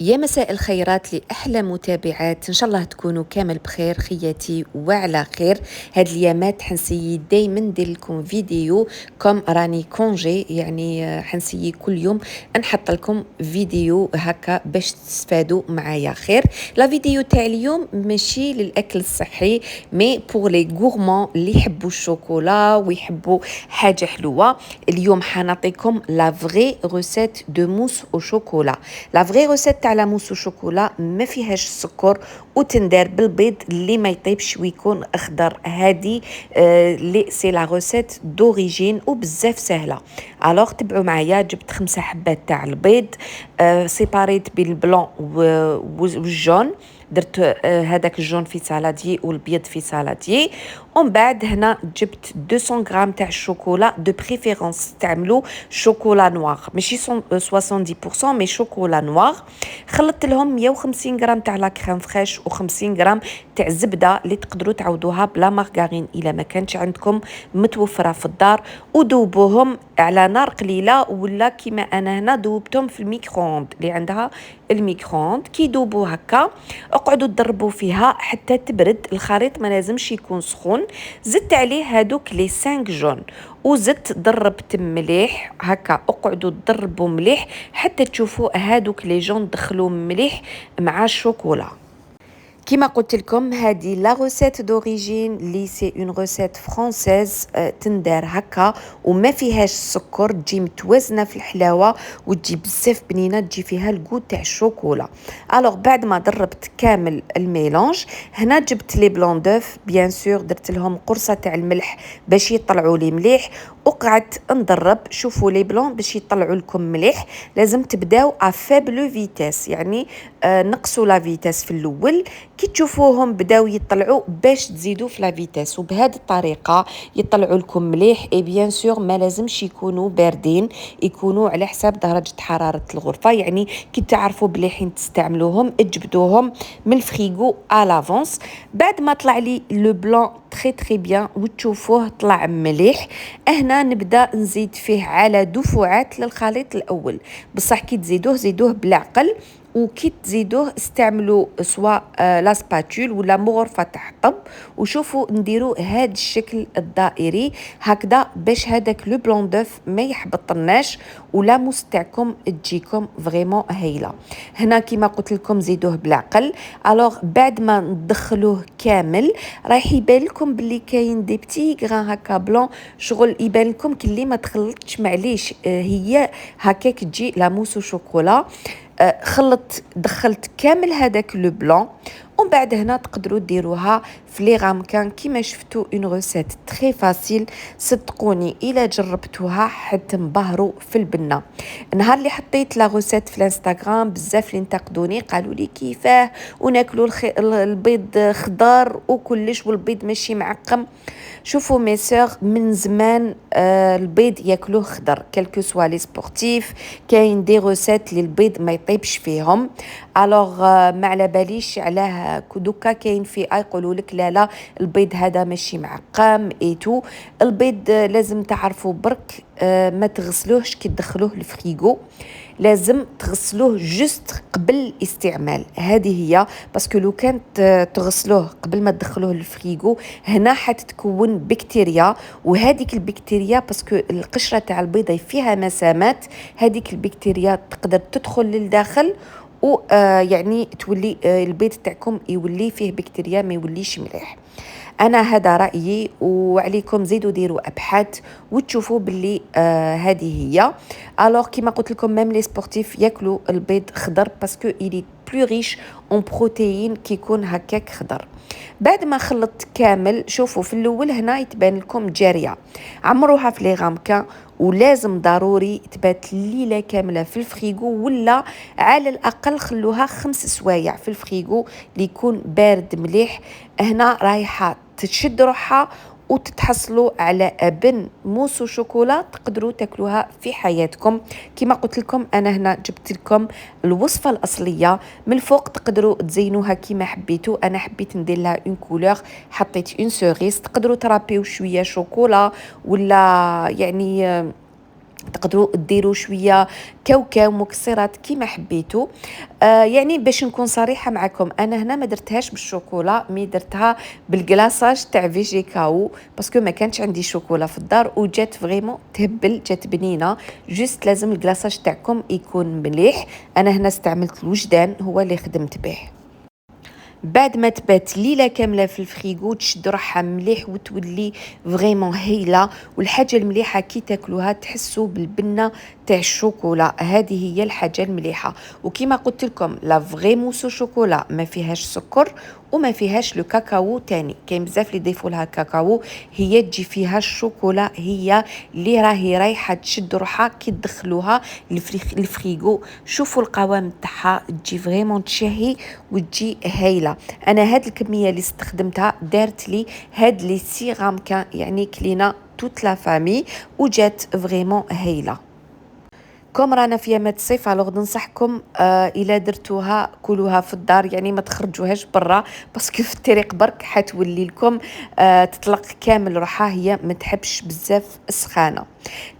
يا مساء الخيرات لأحلى متابعات، إن شاء الله تكونوا كامل بخير خياتي وعلى خير. هاد اليامات حنسيي دايما ندير لكم فيديو كوم راني كونجي، يعني حنسيي كل يوم نحط لكم فيديو هكا باش تستفادوا معايا خير. لا فيديو تاع اليوم ماشي للأكل الصحي، مي بور لي غورمون اللي يحبوا الشوكولا ويحبوا حاجة حلوة. اليوم حنعطيكم لا فغي روسيت دو موس او شوكولا. لا فغي روسيت تاع لا موس وشوكولا ما فيهاش السكر وتندار بالبيض اللي ما يطيبش ويكون اخضر. هذه لي سي لا روسيت دوريجين وبزاف سهله. الوغ تبعوا معايا. جبت 5 حبات تاع البيض، سيباريت بين البلون والجون. درت هذاك الجون في سالادي والبيض في سالادي. ومن بعد هنا جبت 200 غرام تاع الشوكولا، دو بريفيرونس تعملوا شوكولا نوار ماشي 70% مي شوكولا نوار. خلطت لهم 150 غرام تاع لا كريم فريش و50 غرام تاع الزبده اللي تقدروا تعوضوها بلا مارغرين الا ما كانش عندكم متوفره في الدار، ودوبوهم على نار قليله ولا كيما انا هنا دوبتهم في الميكرووند اللي عندها الميكرووند. كي دوبوا هكا اقعدوا تضربوا فيها حتى تبرد. الخليط ما لازمش يكون سخون. زدت عليه هادوك لي 5 جون وزدت ضربت مليح هكا. اقعدوا تضربوا مليح حتى تشوفوا هادوك لي جون دخلوا مليح مع الشوكولا. كما قلت لكم هذه لا روسيت دوريجين لي سي اون روسيت فرانسيز تندار هكا وما فيهاش السكر، تجي متوازنه في الحلاوه وتجي بزاف بنينه، تجي فيها الكو تاع الشوكولا. الوغ بعد ما ضربت كامل الميلونج هنا جبت لي بلون دوف بيان سور، درت لهم قرصه تاع الملح باش يطلعوا لي مليح وقعدت نضرب. شوفوا لي بلون باش يطلعوا لكم مليح لازم تبداو ا فابل فيتاس، يعني نقصوا لا فيتاس في الاول. كي تشوفوهم بداو يطلعوا باش تزيدوا في لا فيتاس، وبهذه الطريقه يطلعوا لكم مليح. اي بيان سور ما لازمش يكونوا باردين، يكونوا على حساب درجه حراره الغرفه. يعني كي تعرفوا بلي حين تستعملوهم اجبدوهم من الفريغو ا لافونس. بعد ما طلع لي لو بلون تري بيان وتشوفوه طلع مليح، هنا نبدا نزيد فيه على دفعات للخليط الاول. بصح كي تزيدوه زيدوه بالعقل، وكي تزيدوه استعملوا سواء لا سباتول ولا مغرفه تحطب. وشوفوا نديروا هذا الشكل الدائري هكذا باش هذاك لو بلون دوف ما يحبطناش ولا موس تاعكم تجيكم فريمون هايله. هنا كيما قلت لكم زيدوه بالعقل. الوغ بعد ما ندخلوه كامل راح يبان لكم باللي كاين دي بتي غران هكا بلون، شغل يبان لكم كلي ما تخلطش. معليش هي هكاك تجي لا موس وشوكولا. دخلت كامل هذاك لو بلون. ومن بعد هنا تقدروا ديروها في لي غامكان كيما شفتوا. اون روسيت تري فاسيل، صدقوني الا جربتوها حتنبهروا في البنه. نهار اللي حطيت لا روسيت في الانستغرام بزاف اللي انتقدوني قالوا لي كيفاه وناكلوا البيض خضار وكلش والبيض ماشي معقم. شوفوا مي سور من زمان البيض ياكلوه خضر كالكو سوا لي سبورتيف. كاين دي روسيت اللي البيض ما يطيبش فيهم. الوغ ما على باليش علاه دوكا كاين في يقولوا لك لا لا البيض هذا ماشي معقم ايتو. البيض لازم تعرفوا برك ما تغسلوهش كي تدخلوه الفريغو، لازم تغسلوه جست قبل الاستعمال. هذه هي باسكو لو كانت تغسلوه قبل ما تدخلوه للفريغو هنا حتتكون بكتيريا، وهذيك البكتيريا باسكو القشره تاع البيضه فيها مسامات، هذيك البكتيريا تقدر تدخل للداخل و يعني تولي البيض تاعكم يولي فيه بكتيريا ما يوليش مليح. انا هذا رايي، وعليكم زيدوا ديروا ابحاث وتشوفوا باللي هذه هي. الوغ كيما قلت لكم ميم لي سبورتيف ياكلوا البيض خضر باسكو إلي بلو ريش اون بروتيين كي يكون هكاك خضر. بعد ما خلطت كامل شوفوا في الاول هنا يتبان لكم جاريه، عمروها في لي غامكا ولازم ضروري تبات الليله كامله في الفريغو، ولا على الاقل خلوها 5 سوايع في الفريغو ليكون بارد مليح. هنا رايحه تشد روحها وتتحصلوا على ابن موس وشوكولا تقدروا تاكلوها في حياتكم. كما قلت لكم انا هنا جبت لكم الوصفه الاصليه. من الفوق تقدروا تزينوها كما حبيتوا، انا حبيت ندير لها اون كولور، حطيت اون سوريس. تقدروا ترابيو شويه شوكولا ولا يعني تقدروا ديروا شويه كاوكاو مكسرات كيما حبيتوا. يعني باش نكون صريحه معكم، انا هنا ما درتهاش بالشوكولا، مي درتها بالكلاصاج تاع فيجي كاو، باسكو ما كانش عندي شوكولا في الدار وجات فريمون تهبل، جات بنينه. جوست لازم الكلاصاج تاعكم يكون مليح. انا هنا استعملت الوجدان هو اللي خدمت به. بعد ما تبات ليله كامله في الفريغو تشد روحها مليح وتولي فريمون هايله. والحاجه المليحه كي تاكلوها تحسوا بالبنه تاع الشوكولا، هذه هي الحاجه المليحه. وكما قلت لكم لا فري موسو شوكولا ما فيهاش سكر وما فيهاش لو كاكاو تاني، كاين بزاف اللي يضيفوا لها كاكاو، هي تجي فيها الشوكولا هي اللي راهي رايحه تشد روحها كي تدخلوها الفريغو. شوفوا القوام تاعها تجي فريمون تشهي وتجي هايله. انا هاد الكميه اللي استخدمتها دارت لي هاد لي 6 غرام كان، يعني كلينا توت لا فامي وجات فريمون هايله. كوم رانا في يامات الصيف، الوغ ننصحكم الا درتوها كلوها في الدار، يعني ما تخرجوهاش برا، باسكو في الطريق برك حتولي لكم تطلق كامل روحها، هي ما تحبش بزاف السخانه.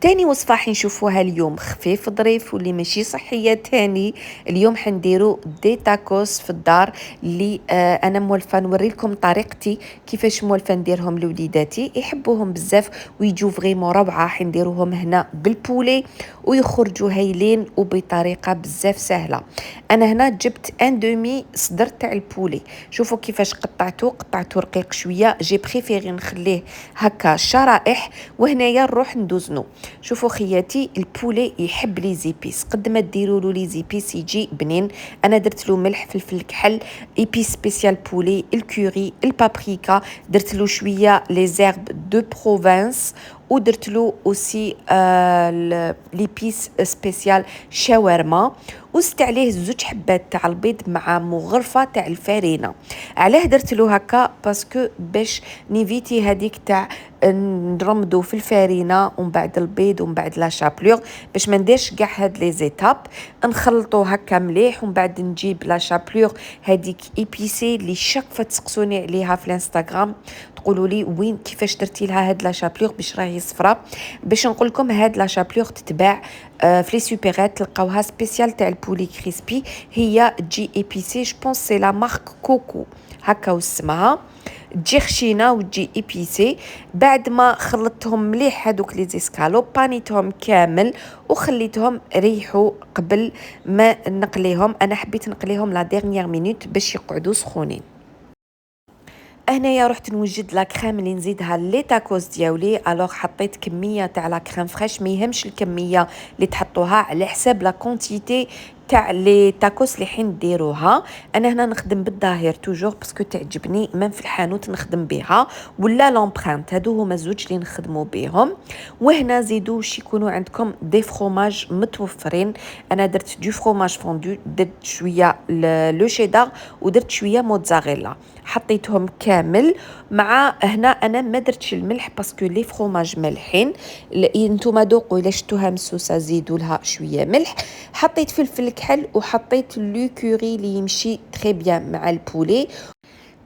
تاني وصفه حنشوفوها اليوم خفيف ظريف واللي ماشي صحيه تاني. اليوم حنديرو دي تاكوس في الدار اللي انا مولفه نوري لكم طريقتي كيفاش مولفه نديرهم لوليداتي، يحبوهم بزاف ويجوا فريمون روعه. حنديروهم هنا بالبولي ويخرجوا هايلين وبطريقه بزاف سهله. انا هنا جبت ان دومي صدر تاع البولي، شوفوا كيفاش قطعته رقيق شويه، جي بريفيري نخليه هكا شرائح. وهنايا نروح ندوزنو. شوفوا خياتي البولي يحب لي زيبيس، قد ما ديروا له لي زيبيس يجي بنين. انا درت له ملح فلفل كحل ايبي سبيسيال بولي، الكوري، البابريكا، درت له شويه لي زيرب دو بروفانس، ودرت له اوسي ليبيس سبيسيال شاورما، وزدت عليه 2 حبات تاع البيض مع مغرفه تاع الفارينه. علاه درت له هكا؟ باسكو باش نيفيتي هذيك تاع نرمدو في الفارينه ومن بعد البيض ومن بعد لا شابلور، باش ما نديرش كاع هاد لي زيتاب، نخلطو هكا مليح ومن بعد نجيب لا شابلور هذيك ايبيسي اللي شاك فتسقسوني عليها في الانستغرام تقولوا لي وين كيفاش درتي لها هاد لا شابلور باش راهي صفراء. باش نقول لكم هاد لا شابلور تتباع في لي سوبيرات، تلقاوها سبيسيال تاع البولي كريسبي، هي تجي ايبيسي جو بونس سي لا مارك كوكو هكا واسمها، تجي خشينه وتجي ايبيسي. بعد ما خلطتهم مليح هذوك لي زيسكالو بانيتهم كامل وخليتهم ريحوا قبل ما نقليهم. انا حبيت نقليهم لا ديرنيير مينوت باش يقعدوا سخونين. هنايا رحت نوجد لا كريم اللي نزيدها لي تاكوس دياولي. الوغ حطيت كميه تاع لا كريم فريش، ما يهمش الكميه اللي تحطوها على حساب لا كونتيتي تاع لي تاكوس اللي حين ديروها. انا هنا نخدم بالظاهر توجور باسكو تعجبني، من في الحانوت نخدم بها ولا لومبرانت، هادو هما زوج اللي نخدموا بهم. وهنا زيدوا واش يكونوا عندكم دي فروماج متوفرين. انا درت دو فروماج فوندو، درت شويه لو شيدار ودرت شويه موتزاريلا، حطيتهم كامل مع هنا. انا ما درتش الملح باسكو لي فروماج مالحين، انتوما ذوقوا الا شفتوها مسوسه زيدوا لها شويه ملح. حطيت فلفل كحل وحطيت لو كوري اللي يمشي تري بيان مع البولي.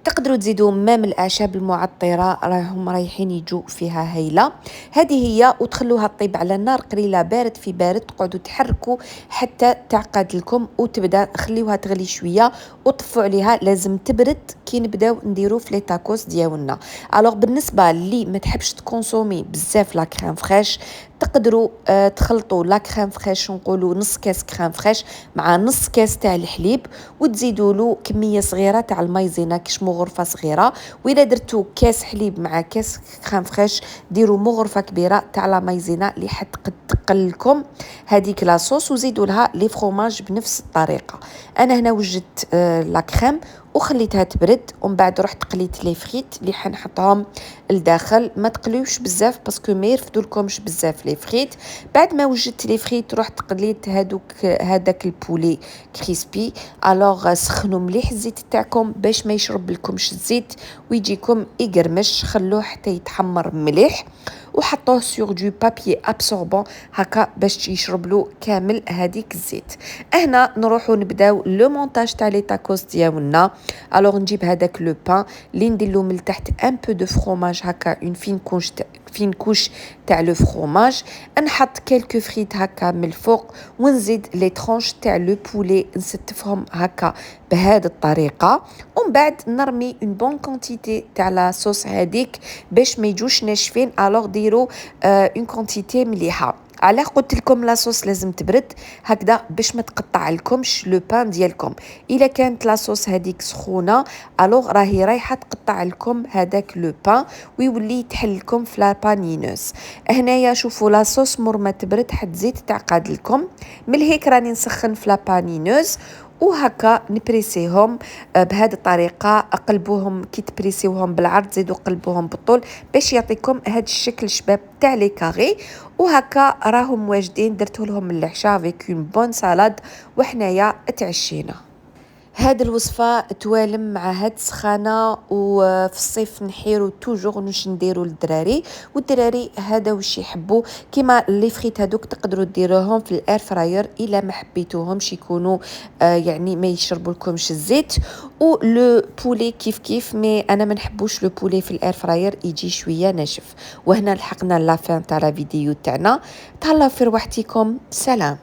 تقدروا تزيدوا مام الاعشاب المعطره راهم رايحين يجوا فيها هايله. هذه هي، وتخلوها طيب على النار قليله بارد في بارد، تقعدوا تحركوا حتى تعقد لكم وتبدا. خليوها تغلي شويه وطفوا عليها، لازم تبرد كي نبداو نديروا في لي تاكوس ديالنا. الوغ بالنسبه اللي ما تحبش تكونسومي بزاف لا كريم فريش، تقدروا تخلطوا لا كريم فريش، نقولوا نص كاس كريم فريش مع نص كاس تاع الحليب، وتزيدوا له كميه صغيره تاع المايزينا كش مغرفه صغيره. واذا درتوا كاس حليب مع كاس كريم فريش، ديروا مغرفه كبيره تاع لا مايزينا اللي حتقل لكم هذيك لاصوص، وزيدوا لها لي فروماج بنفس الطريقه. انا هنا وجدت لا كريم وخليتها تبرد، ومن بعد رحت قليت لي فريت اللي حنحطهم لداخل. ما تقليوش بزاف باسكو ما يرفدولكمش بزاف لي فريت. بعد ما وجدت لي فريت رحت قليت هذاك البولي كريسبي. الوغ سخنوا مليح الزيت تاعكم باش ما يشرب لكمش الزيت ويجيكم يقرمش، خلوه حتى يتحمر مليح وحطوه سور دو بابي ابسوربون هكا باش يشرب له كامل هذيك الزيت. هنا نروحوا نبداو لو مونتاج تاع لي تاكوس ديالنا. الوغ نجيب هذاك لو بان اللي ندير له من تحت ان بو دو فروماج هكا اون فين فين كوش تاع لو فروماج، نحط كيلكو فريت هكا من الفوق ونزيد لي ترونش تاع لو بولي نستفهم هكا بهذه الطريقه، ومن بعد نرمي اون بون كونتيتي تاع لا صوص هذيك باش ما يجوش ناشفين. الوغ ديروا اون كونتيتي مليحه. علاه قلت لكم لاصوص لازم تبرد هكذا باش ما تقطع لكمش لو بان ديالكم. الا كانت لاصوص هذيك سخونه الوغ راهي رايحه تقطع لكم هذاك لو بان ويولي يتحل لكم في لا بانينوس. هنايا شوفوا لاصوص مور ما تبرد حتزيد تعقد لكم. من هيك راني نسخن في لا بانينوس وهكا نبريسيهم بهذه الطريقه. قلبوهم كي تبريسيوهم بالعرض زيدوا قلبوهم بالطول باش يعطيكم هذا الشكل شباب تاع لي كاري. وهكا راهم واجدين. درتو لهم العشاء افيك اون بون سالاد وحنايا تعشينا. هاد الوصفه توالم مع هاد السخانه، وفي الصيف نحيرو توجور واش نديرو للدراري، والدراري هذا واش يحبوا. كيما لي فريت هذوك تقدروا ديروهم في الاير فراير الا ما حبيتوهمش يكونوا يعني ما يشربوا لكمش الزيت. و لو بولي كيف كيف، مي انا ما نحبوش لو بولي في الاير فراير يجي شويه ناشف. وهنا لحقنا لافان تاع لا فيديو تاعنا. تهلاو في رواحتكم. سلام.